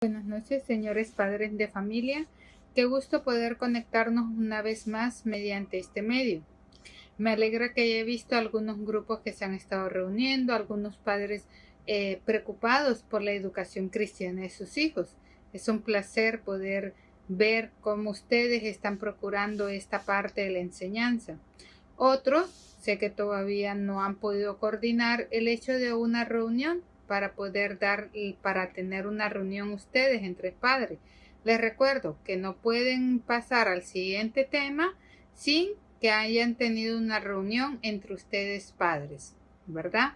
Buenas noches, señores padres de familia. Qué gusto poder conectarnos una vez más mediante este medio. Me alegra que haya visto algunos grupos que se han estado reuniendo, algunos padres preocupados por la educación cristiana de sus hijos. Es un placer poder ver cómo ustedes están procurando esta parte de la enseñanza. Otros, sé que todavía no han podido coordinar el hecho de una reunión para tener una reunión ustedes entre padres. Les recuerdo que no pueden pasar al siguiente tema sin que hayan tenido una reunión entre ustedes padres, ¿verdad?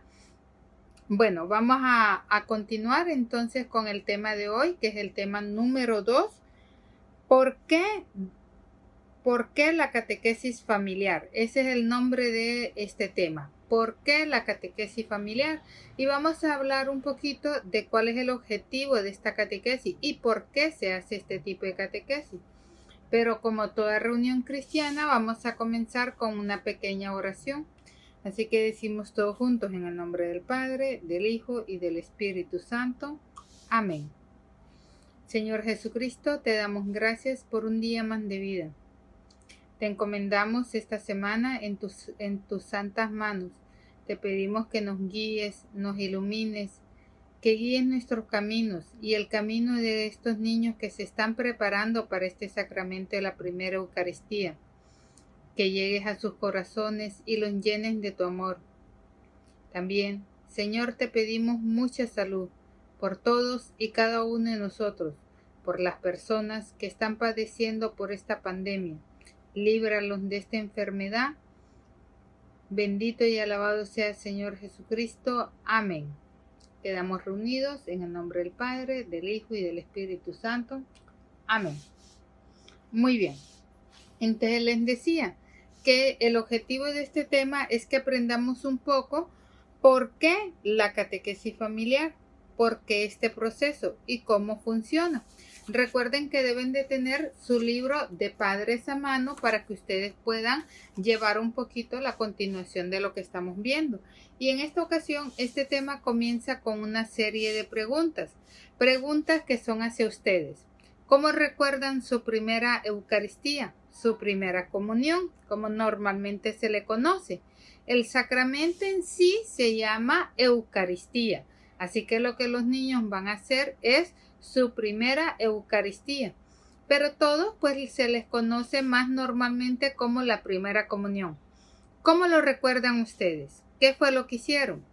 Bueno, vamos a continuar entonces con el tema de hoy, que es el tema número 2. ¿Por qué la catequesis familiar? Ese es el nombre de este tema. ¿Por qué la catequesis familiar? Y vamos a hablar un poquito de cuál es el objetivo de esta catequesis y por qué se hace este tipo de catequesis. Pero como toda reunión cristiana, vamos a comenzar con una pequeña oración. Así que decimos todos juntos en el nombre del Padre, del Hijo y del Espíritu Santo. Amén. Señor Jesucristo, te damos gracias por un día más de vida. Te encomendamos esta semana en tus santas manos. Te pedimos que nos guíes, nos ilumines, que guíes nuestros caminos y el camino de estos niños que se están preparando para este sacramento de la primera Eucaristía. Que llegues a sus corazones y los llenes de tu amor. También, Señor, te pedimos mucha salud por todos y cada uno de nosotros, por las personas que están padeciendo por esta pandemia. Líbralos de esta enfermedad. Bendito y alabado sea el Señor Jesucristo. Amén. Quedamos reunidos en el nombre del Padre, del Hijo y del Espíritu Santo. Amén. Muy bien. Entonces les decía que el objetivo de este tema es que aprendamos un poco por qué la catequesis familiar, por qué este proceso y cómo funciona. Recuerden que deben de tener su libro de padres a mano para que ustedes puedan llevar un poquito la continuación de lo que estamos viendo. Y en esta ocasión, este tema comienza con una serie de preguntas que son hacia ustedes. ¿Cómo recuerdan su primera Eucaristía, su primera comunión, como normalmente se le conoce? El sacramento en sí se llama Eucaristía, así que lo que los niños van a hacer es su primera Eucaristía. Pero todos pues se les conoce más normalmente como la primera comunión. ¿Cómo lo recuerdan ustedes? ¿Qué fue lo que hicieron?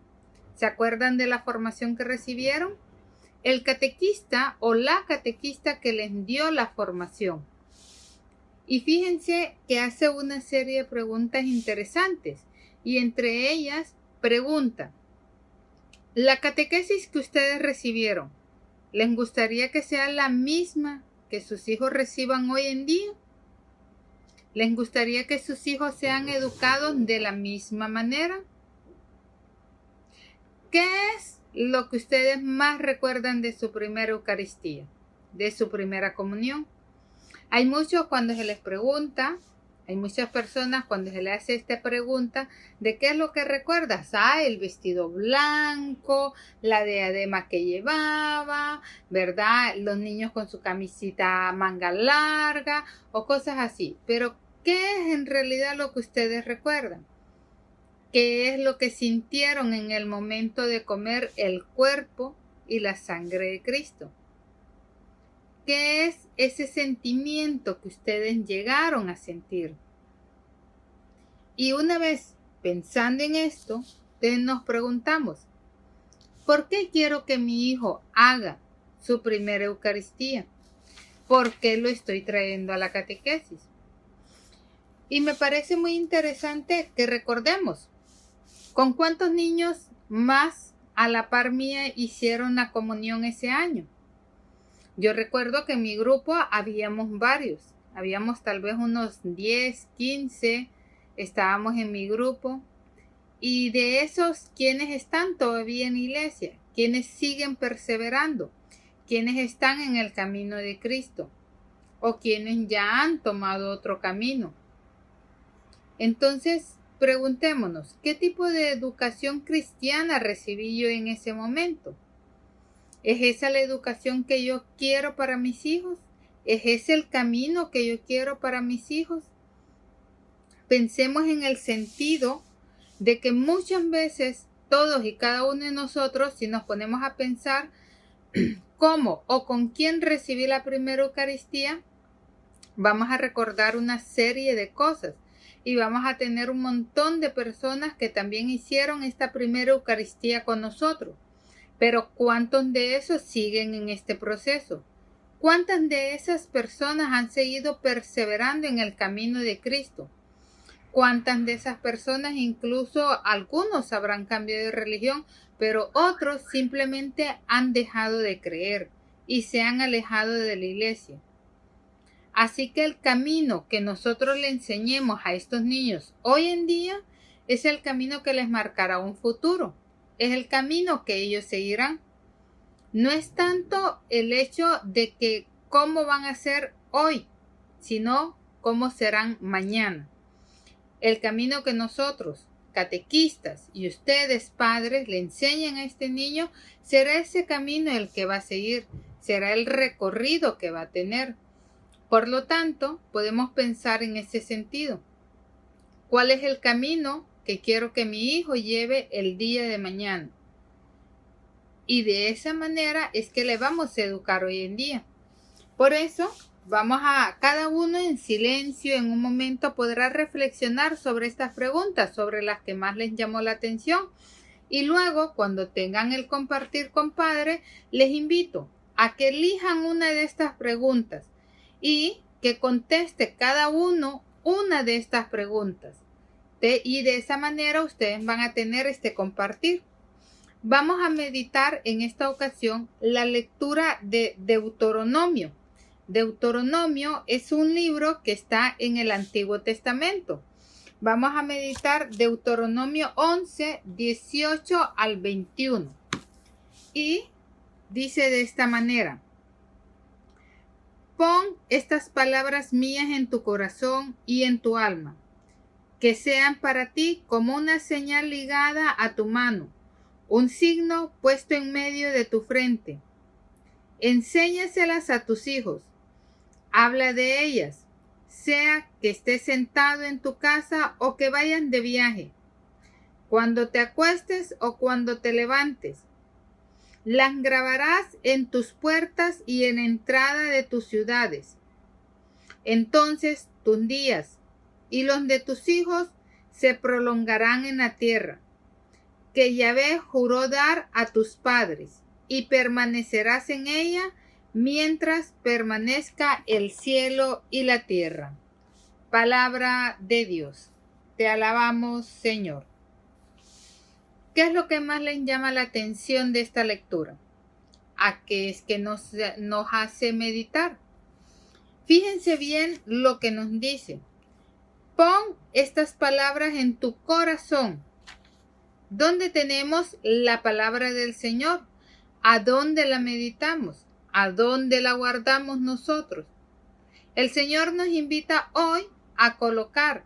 ¿Se acuerdan de la formación que recibieron? El catequista o la catequista que les dio la formación. Y fíjense que hace una serie de preguntas interesantes y entre ellas pregunta, ¿la catequesis que ustedes recibieron, les gustaría que sea la misma que sus hijos reciban hoy en día? ¿Les gustaría que sus hijos sean educados de la misma manera? ¿Qué es lo que ustedes más recuerdan de su primera Eucaristía, de su primera comunión? Hay muchos cuando se les pregunta, hay muchas personas cuando se les hace esta pregunta, ¿de qué es lo que recuerdas? El vestido blanco, la diadema que llevaba, ¿verdad? Los niños con su camisita manga larga o cosas así. Pero, ¿qué es en realidad lo que ustedes recuerdan? ¿Qué es lo que sintieron en el momento de comer el cuerpo y la sangre de Cristo? ¿Qué es ese sentimiento que ustedes llegaron a sentir? Y una vez pensando en esto, nos preguntamos, ¿por qué quiero que mi hijo haga su primera Eucaristía? ¿Por qué lo estoy trayendo a la catequesis? Y me parece muy interesante que recordemos, ¿con cuántos niños más a la par mía hicieron la comunión ese año? Yo recuerdo que en mi grupo habíamos varios, habíamos tal vez unos 10, 15, estábamos en mi grupo. Y de esos, ¿quiénes están todavía en iglesia? ¿Quiénes siguen perseverando? ¿Quiénes están en el camino de Cristo? ¿O quienes ya han tomado otro camino? Entonces, preguntémonos, ¿qué tipo de educación cristiana recibí yo en ese momento? ¿Es esa la educación que yo quiero para mis hijos? ¿Es ese el camino que yo quiero para mis hijos? Pensemos en el sentido de que muchas veces todos y cada uno de nosotros, si nos ponemos a pensar cómo o con quién recibí la primera Eucaristía, vamos a recordar una serie de cosas y vamos a tener un montón de personas que también hicieron esta primera Eucaristía con nosotros. Pero ¿cuántos de esos siguen en este proceso? ¿Cuántas de esas personas han seguido perseverando en el camino de Cristo? ¿Cuántas de esas personas, incluso algunos habrán cambiado de religión, pero otros simplemente han dejado de creer y se han alejado de la iglesia? Así que el camino que nosotros le enseñemos a estos niños hoy en día es el camino que les marcará un futuro. Es el camino que ellos seguirán. No es tanto el hecho de que cómo van a ser hoy, sino cómo serán mañana. El camino que nosotros, catequistas, y ustedes, padres, le enseñan a este niño, será ese camino el que va a seguir, será el recorrido que va a tener. Por lo tanto, podemos pensar en ese sentido. ¿Cuál es el camino que quiero que mi hijo lleve el día de mañana? Y de esa manera es que le vamos a educar hoy en día. Por eso, vamos a cada uno en silencio, en un momento podrá reflexionar sobre estas preguntas, sobre las que más les llamó la atención. Y luego, cuando tengan el compartir con padre, les invito a que elijan una de estas preguntas y que conteste cada uno una de estas preguntas. Y de esa manera ustedes van a tener este compartir. Vamos a meditar en esta ocasión la lectura de Deuteronomio. Deuteronomio es un libro que está en el Antiguo Testamento. Vamos a meditar Deuteronomio 11, 18 al 21. Y dice de esta manera: pon estas palabras mías en tu corazón y en tu alma, que sean para ti como una señal ligada a tu mano, un signo puesto en medio de tu frente. Enséñaselas a tus hijos. Habla de ellas, sea que estés sentado en tu casa o que vayan de viaje, cuando te acuestes o cuando te levantes. Las grabarás en tus puertas y en la entrada de tus ciudades. Entonces tus días y los de tus hijos se prolongarán en la tierra, que Yahvé juró dar a tus padres, y permanecerás en ella mientras permanezca el cielo y la tierra. Palabra de Dios. Te alabamos, Señor. ¿Qué es lo que más les llama la atención de esta lectura? ¿A qué es que nos hace meditar? Fíjense bien lo que nos dice. Pon estas palabras en tu corazón. ¿Dónde tenemos la palabra del Señor? ¿A dónde la meditamos? ¿A dónde la guardamos nosotros? El Señor nos invita hoy a colocar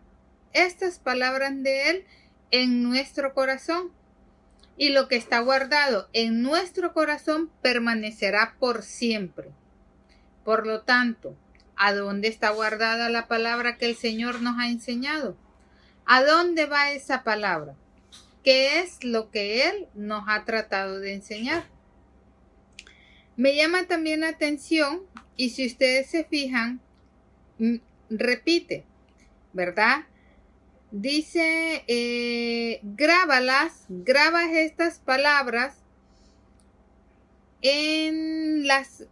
estas palabras de Él en nuestro corazón. Y lo que está guardado en nuestro corazón permanecerá por siempre. Por lo tanto, ¿a dónde está guardada la palabra que el Señor nos ha enseñado? ¿A dónde va esa palabra? ¿Qué es lo que Él nos ha tratado de enseñar? Me llama también la atención, y si ustedes se fijan, repite, ¿verdad? Dice, grabas estas palabras en las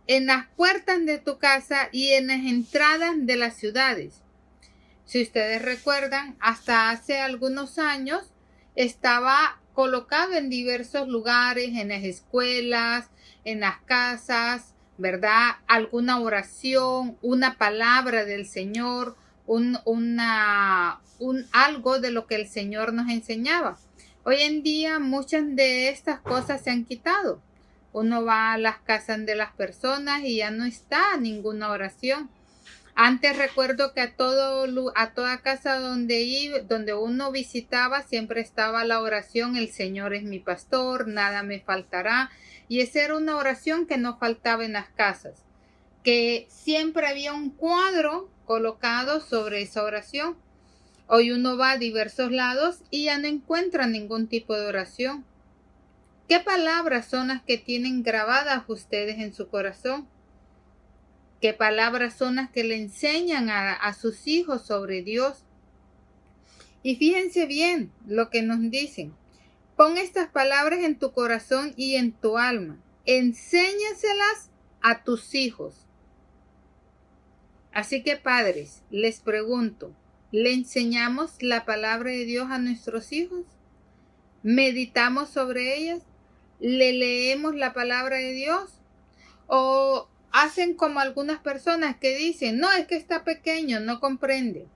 puertas de tu casa y en las entradas de las ciudades. Si ustedes recuerdan, hasta hace algunos años estaba colocado en diversos lugares, en las escuelas, en las casas, ¿verdad? Alguna oración, una palabra del Señor, algo de lo que el Señor nos enseñaba. Hoy en día muchas de estas cosas se han quitado. Uno va a las casas de las personas y ya no está ninguna oración. Antes recuerdo que a toda casa donde uno visitaba siempre estaba la oración, el Señor es mi pastor, nada me faltará. Y esa era una oración que no faltaba en las casas, que siempre había un cuadro colocado sobre esa oración. Hoy uno va a diversos lados y ya no encuentra ningún tipo de oración. ¿Qué palabras son las que tienen grabadas ustedes en su corazón? ¿Qué palabras son las que le enseñan a sus hijos sobre Dios? Y fíjense bien lo que nos dicen. Pon estas palabras en tu corazón y en tu alma. Enséñaselas a tus hijos. Así que padres, les pregunto, ¿le enseñamos la palabra de Dios a nuestros hijos? ¿Meditamos sobre ellas? ¿Le leemos la palabra de Dios? ¿O hacen como algunas personas que dicen, no, es que está pequeño, no comprende?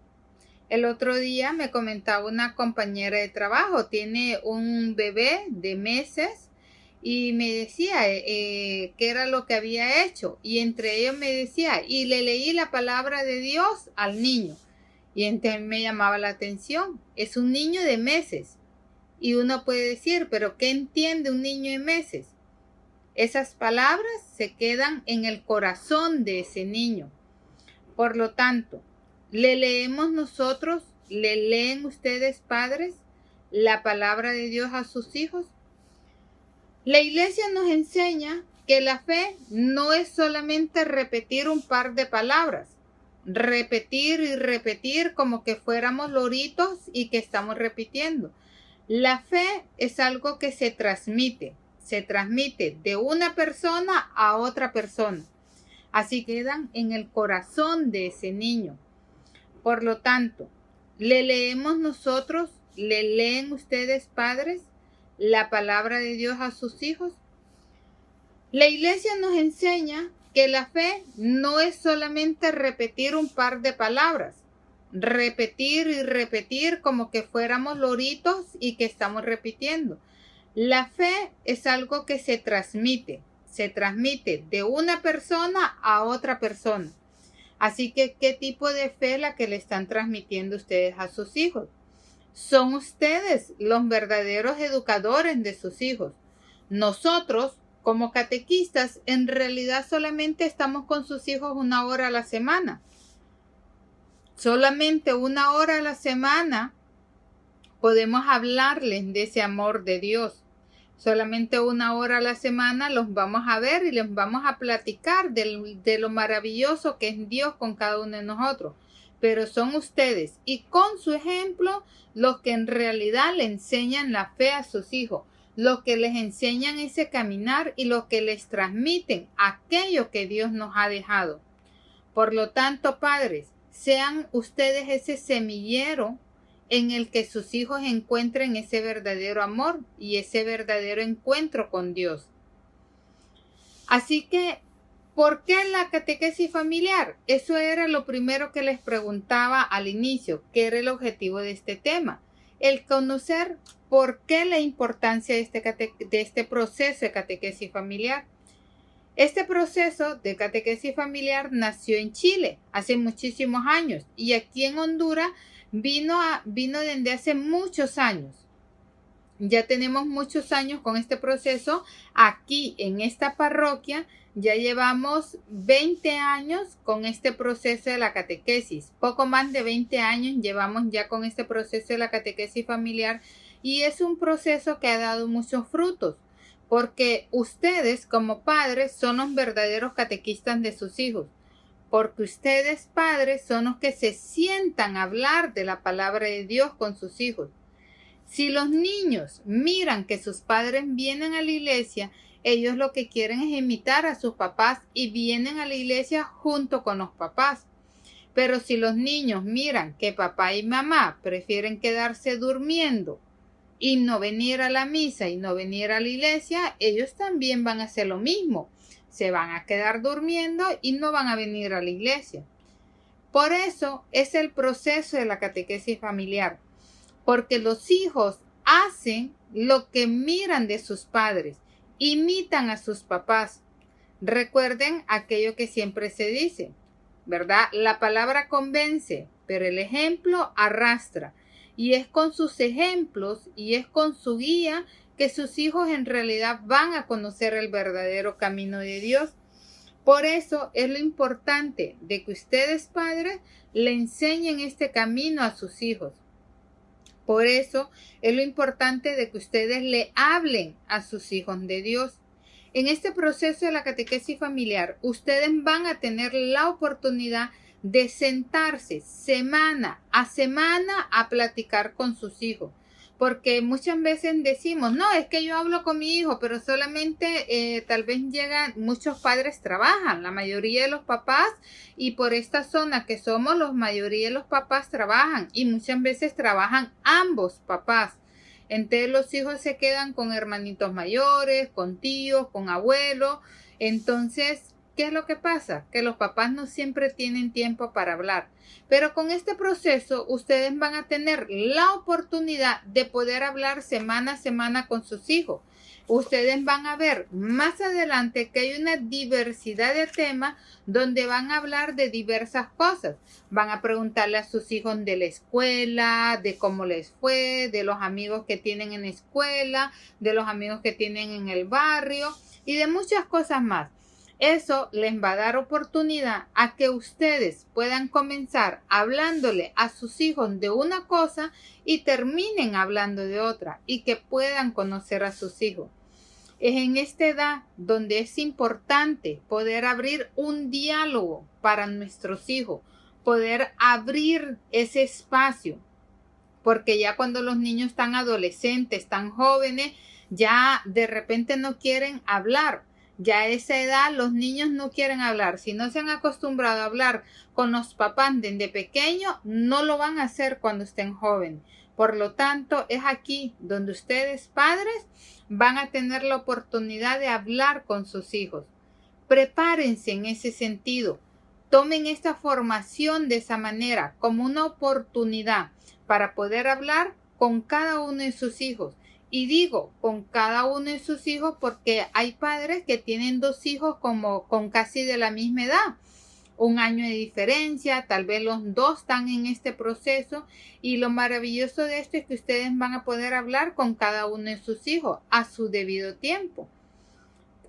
El otro día me comentaba una compañera de trabajo, tiene un bebé de meses y me decía qué era lo que había hecho. Y entre ellos me decía, y le leí la palabra de Dios al niño. Y entonces me llamaba la atención, es un niño de meses. Y uno puede decir, pero ¿qué entiende un niño de meses? Esas palabras se quedan en el corazón de ese niño. Por lo tanto, ¿le leemos nosotros, le leen ustedes padres la palabra de Dios a sus hijos? La iglesia nos enseña que la fe no es solamente repetir un par de palabras, repetir y repetir como que fuéramos loritos y que estamos repitiendo. La fe es algo que se transmite de una persona a otra persona. Así quedan en el corazón de ese niño. Por lo tanto, ¿le leemos nosotros, le leen ustedes padres la palabra de Dios a sus hijos? La iglesia nos enseña que la fe no es solamente repetir un par de palabras, repetir y repetir como que fuéramos loritos y que estamos repitiendo. La fe es algo que se transmite de una persona a otra persona. Así que, ¿qué tipo de fe es la que le están transmitiendo ustedes a sus hijos? Son ustedes los verdaderos educadores de sus hijos. Nosotros, como catequistas, en realidad solamente estamos con sus hijos 1 hora a la semana. Solamente 1 hora a la semana podemos hablarles de ese amor de Dios. Solamente 1 hora a la semana los vamos a ver y les vamos a platicar de lo maravilloso que es Dios con cada uno de nosotros. Pero son ustedes y con su ejemplo los que en realidad le enseñan la fe a sus hijos, los que les enseñan ese caminar y los que les transmiten aquello que Dios nos ha dejado. Por lo tanto, padres, sean ustedes ese semillero en el que sus hijos encuentren ese verdadero amor y ese verdadero encuentro con Dios. Así que, ¿por qué la catequesis familiar? Eso era lo primero que les preguntaba al inicio, ¿qué era el objetivo de este tema? El conocer por qué la importancia de este proceso de catequesis familiar. Este proceso de catequesis familiar nació en Chile hace muchísimos años y aquí en Honduras vino desde hace muchos años. Ya tenemos muchos años con este proceso. Aquí en esta parroquia ya llevamos 20 años con este proceso de la catequesis. Poco más de 20 años llevamos ya con este proceso de la catequesis familiar y es un proceso que ha dado muchos frutos. Porque ustedes como padres son los verdaderos catequistas de sus hijos. Porque ustedes padres son los que se sientan a hablar de la palabra de Dios con sus hijos. Si los niños miran que sus padres vienen a la iglesia, ellos lo que quieren es imitar a sus papás y vienen a la iglesia junto con los papás. Pero si los niños miran que papá y mamá prefieren quedarse durmiendo y no venir a la misa y no venir a la iglesia, ellos también van a hacer lo mismo. Se van a quedar durmiendo y no van a venir a la iglesia. Por eso es el proceso de la catequesis familiar, porque los hijos hacen lo que miran de sus padres, imitan a sus papás. Recuerden aquello que siempre se dice, ¿verdad? La palabra convence, pero el ejemplo arrastra. Y es con sus ejemplos y es con su guía que sus hijos en realidad van a conocer el verdadero camino de Dios. Por eso es lo importante de que ustedes, padres, le enseñen este camino a sus hijos. Por eso es lo importante de que ustedes le hablen a sus hijos de Dios. En este proceso de la catequesis familiar, ustedes van a tener la oportunidad de sentarse semana a semana a platicar con sus hijos. Porque muchas veces decimos, no, es que yo hablo con mi hijo, pero solamente tal vez llegan, muchos padres trabajan, la mayoría de los papás, y por esta zona que somos, la mayoría de los papás trabajan, y muchas veces trabajan ambos papás. Entonces los hijos se quedan con hermanitos mayores, con tíos, con abuelos. Entonces, ¿qué es lo que pasa? Que los papás no siempre tienen tiempo para hablar. Pero con este proceso ustedes van a tener la oportunidad de poder hablar semana a semana con sus hijos. Ustedes van a ver más adelante que hay una diversidad de temas donde van a hablar de diversas cosas. Van a preguntarle a sus hijos de la escuela, de cómo les fue, de los amigos que tienen en la escuela, de los amigos que tienen en el barrio y de muchas cosas más. Eso les va a dar oportunidad a que ustedes puedan comenzar hablándole a sus hijos de una cosa y terminen hablando de otra y que puedan conocer a sus hijos. Es en esta edad donde es importante poder abrir un diálogo para nuestros hijos, poder abrir ese espacio, porque ya cuando los niños están adolescentes, están jóvenes, ya de repente no quieren hablar. Ya a esa edad los niños no quieren hablar. Si no se han acostumbrado a hablar con los papás desde pequeños, no lo van a hacer cuando estén jóvenes. Por lo tanto, es aquí donde ustedes, padres, van a tener la oportunidad de hablar con sus hijos. Prepárense en ese sentido. Tomen esta formación de esa manera como una oportunidad para poder hablar con cada uno de sus hijos. Y digo con cada uno de sus hijos porque hay padres que tienen dos hijos con casi de la misma edad. Un año de diferencia, tal vez los dos están en este proceso y lo maravilloso de esto es que ustedes van a poder hablar con cada uno de sus hijos a su debido tiempo.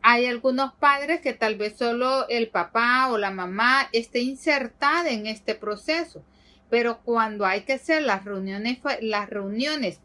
Hay algunos padres que tal vez solo el papá o la mamá esté insertada en este proceso, pero cuando hay que hacer las reuniones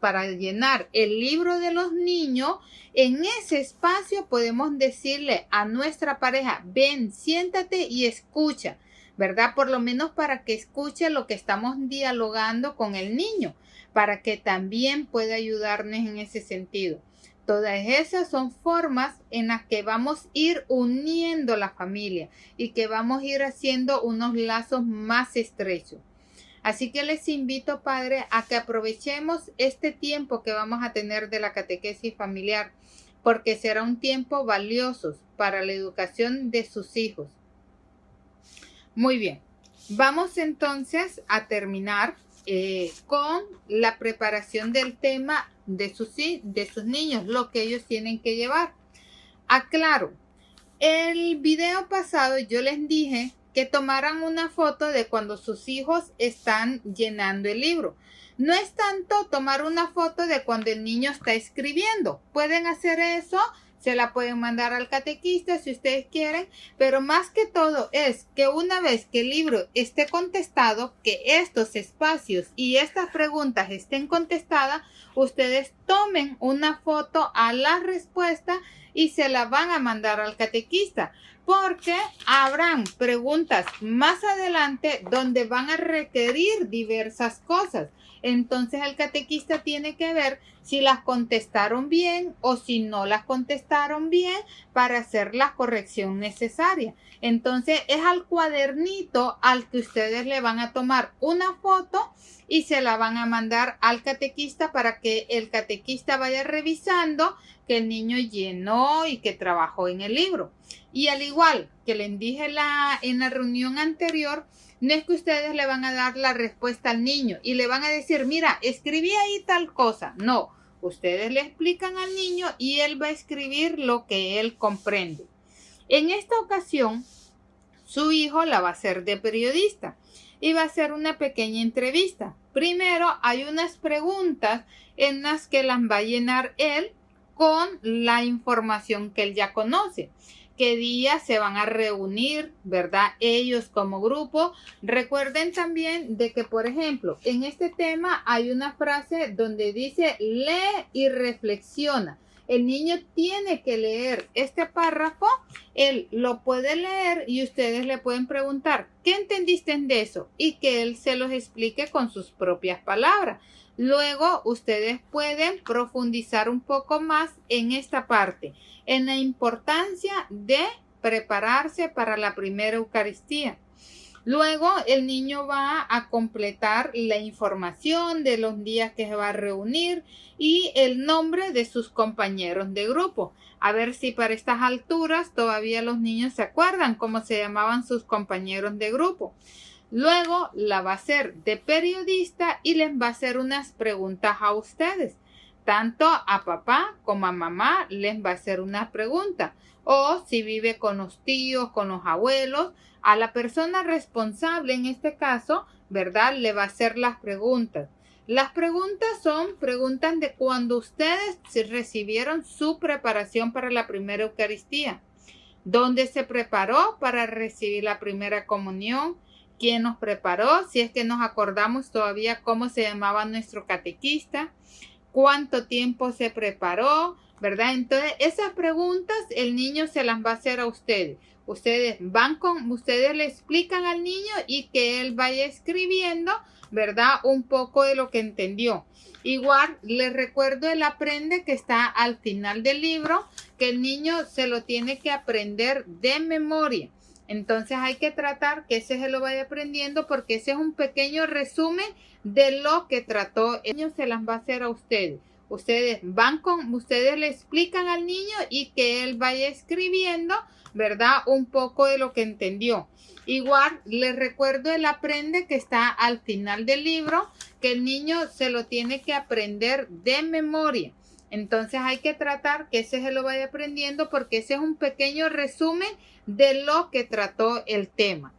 para llenar el libro de los niños, en ese espacio podemos decirle a nuestra pareja, ven, siéntate y escucha, ¿verdad? Por lo menos para que escuche lo que estamos dialogando con el niño, para que también pueda ayudarnos en ese sentido. Todas esas son formas en las que vamos a ir uniendo la familia y que vamos a ir haciendo unos lazos más estrechos. Así que les invito, padre, a que aprovechemos este tiempo que vamos a tener de la catequesis familiar, porque será un tiempo valioso para la educación de sus hijos. Muy bien, vamos entonces a terminar con la preparación del tema de sus niños, lo que ellos tienen que llevar. Aclaro, el video pasado yo les dije que tomaran una foto de cuando sus hijos están llenando el libro. No es tanto tomar una foto de cuando el niño está escribiendo. Pueden hacer eso, se la pueden mandar al catequista si ustedes quieren, pero más que todo es que una vez que el libro esté contestado, que estos espacios y estas preguntas estén contestadas, ustedes tomen una foto a la respuesta y se la van a mandar al catequista, porque habrán preguntas más adelante donde van a requerir diversas cosas. Entonces el catequista tiene que ver si las contestaron bien o si no las contestaron bien para hacer la corrección necesaria. Entonces es al cuadernito al que ustedes le van a tomar una foto y se la van a mandar al catequista para que el catequista vaya revisando que el niño llenó y que trabajó en el libro. Y al igual que les dije en la reunión anterior, no es que ustedes le van a dar la respuesta al niño y le van a decir, mira, escribí ahí tal cosa. No, ustedes le explican al niño y él va a escribir lo que él comprende. En esta ocasión, Su hijo la va a hacer de periodista y va a hacer una pequeña entrevista. Primero hay unas preguntas en las que las va a llenar él con la información que él ya conoce. ¿Qué día se van a reunir, verdad? Ellos como grupo. Recuerden también de que, por ejemplo, en este tema hay una frase donde dice lee y reflexiona. El niño tiene que leer este párrafo, él lo puede leer y ustedes le pueden preguntar, ¿qué entendiste de eso? Y que él se los explique con sus propias palabras. Luego ustedes pueden profundizar un poco más en esta parte, en la importancia de prepararse para la primera Eucaristía. Luego el niño va a completar la información de los días que se va a reunir y el nombre de sus compañeros de grupo. A ver si para estas alturas todavía los niños se acuerdan cómo se llamaban sus compañeros de grupo. Luego la va a hacer de periodista y les va a hacer unas preguntas a ustedes. Tanto a papá como a mamá les va a hacer unas preguntas. O si vive con los tíos, con los abuelos, a la persona responsable en este caso, ¿verdad? Le va a hacer las preguntas. Las preguntas son preguntas de cuando ustedes recibieron su preparación para la primera Eucaristía. ¿Dónde se preparó para recibir la primera comunión? ¿Quién nos preparó? Si es que nos acordamos todavía cómo se llamaba nuestro catequista. ¿Cuánto tiempo se preparó? ¿Verdad? Entonces, esas preguntas el niño se las va a hacer a ustedes. Ustedes le explican al niño y que él vaya escribiendo, ¿verdad? Un poco de lo que entendió. Igual, les recuerdo el aprende que está al final del libro, que el niño se lo tiene que aprender de memoria. Entonces hay que tratar que ese se lo vaya aprendiendo porque ese es un pequeño resumen de lo que trató. El niño se las va a hacer a ustedes. Ustedes le explican al niño y que él vaya escribiendo, ¿verdad? Un poco de lo que entendió. Igual, les recuerdo el aprende que está al final del libro, que el niño se lo tiene que aprender de memoria. Entonces hay que tratar que ese se lo vaya aprendiendo porque ese es un pequeño resumen de lo que trató el tema.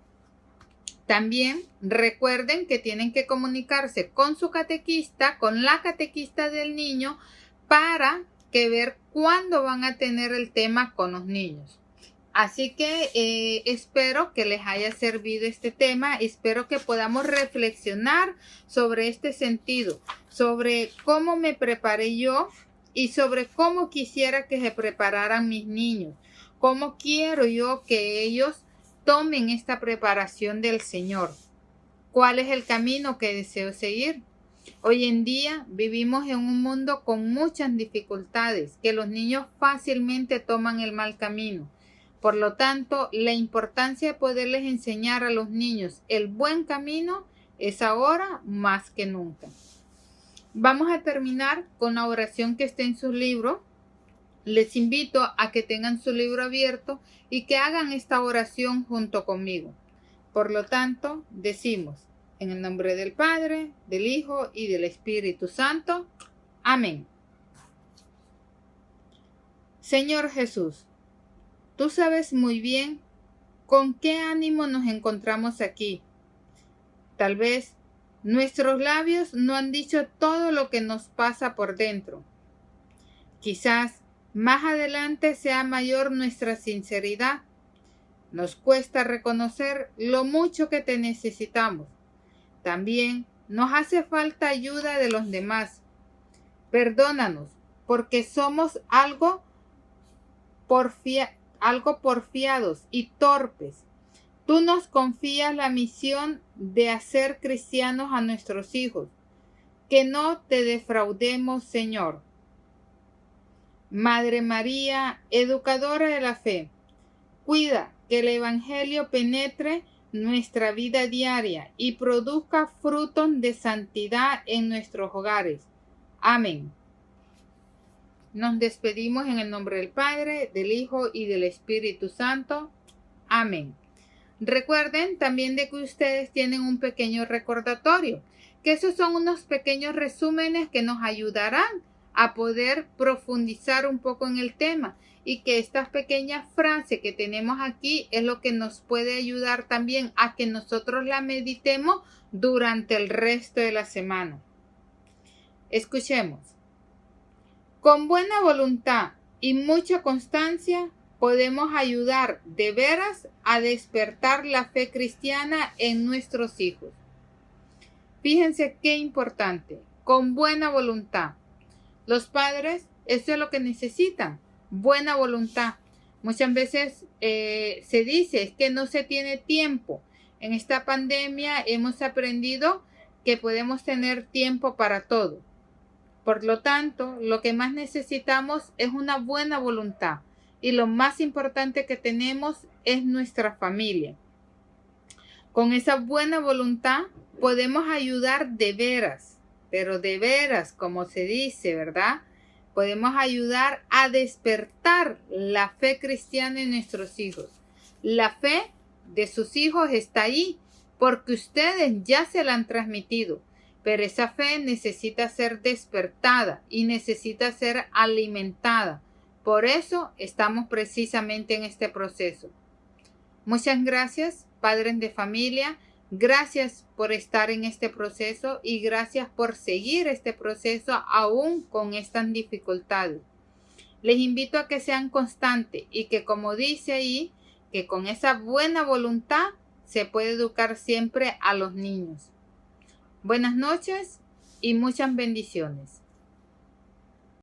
También recuerden que tienen que comunicarse con su catequista, con la catequista del niño, para que ver cuándo van a tener el tema con los niños. Así que espero que les haya servido este tema, espero que podamos reflexionar sobre este sentido, sobre cómo me preparé yo y sobre cómo quisiera que se prepararan mis niños, cómo quiero yo que ellos tomen esta preparación del Señor. ¿Cuál es el camino que deseo seguir? Hoy en día vivimos en un mundo con muchas dificultades, que los niños fácilmente toman el mal camino. Por lo tanto, la importancia de poderles enseñar a los niños el buen camino es ahora más que nunca. Vamos a terminar con la oración que está en su libro. Les invito a que tengan su libro abierto y que hagan esta oración junto conmigo. Por lo tanto, decimos, en el nombre del Padre, del Hijo y del Espíritu Santo. Amén. Señor Jesús, tú sabes muy bien con qué ánimo nos encontramos aquí. Tal vez nuestros labios no han dicho todo lo que nos pasa por dentro. Quizás más adelante sea mayor nuestra sinceridad. Nos cuesta reconocer lo mucho que te necesitamos. También nos hace falta ayuda de los demás. Perdónanos, porque somos algo porfiados y torpes. Tú nos confías la misión de hacer cristianos a nuestros hijos. Que no te defraudemos, Señor. Madre María, educadora de la fe, cuida que el Evangelio penetre nuestra vida diaria y produzca frutos de santidad en nuestros hogares. Amén. Nos despedimos en el nombre del Padre, del Hijo y del Espíritu Santo. Amén. Recuerden también de que ustedes tienen un pequeño recordatorio, que esos son unos pequeños resúmenes que nos ayudarán a poder profundizar un poco en el tema y que estas pequeñas frases que tenemos aquí es lo que nos puede ayudar también a que nosotros la meditemos durante el resto de la semana. Escuchemos. Con buena voluntad y mucha constancia podemos ayudar de veras a despertar la fe cristiana en nuestros hijos. Fíjense qué importante, con buena voluntad. Los padres, eso es lo que necesitan, buena voluntad. Muchas veces se dice, es que no se tiene tiempo. En esta pandemia hemos aprendido que podemos tener tiempo para todo. Por lo tanto, lo que más necesitamos es una buena voluntad. Y lo más importante que tenemos es nuestra familia. Con esa buena voluntad podemos ayudar de veras, pero de veras, como se dice, ¿verdad? Podemos ayudar a despertar la fe cristiana en nuestros hijos. La fe de sus hijos está ahí porque ustedes ya se la han transmitido, pero esa fe necesita ser despertada y necesita ser alimentada. Por eso estamos precisamente en este proceso. Muchas gracias, padres de familia. Gracias por estar en este proceso y gracias por seguir este proceso aún con estas dificultades. Les invito a que sean constantes y que, como dice ahí, que con esa buena voluntad se puede educar siempre a los niños. Buenas noches y muchas bendiciones.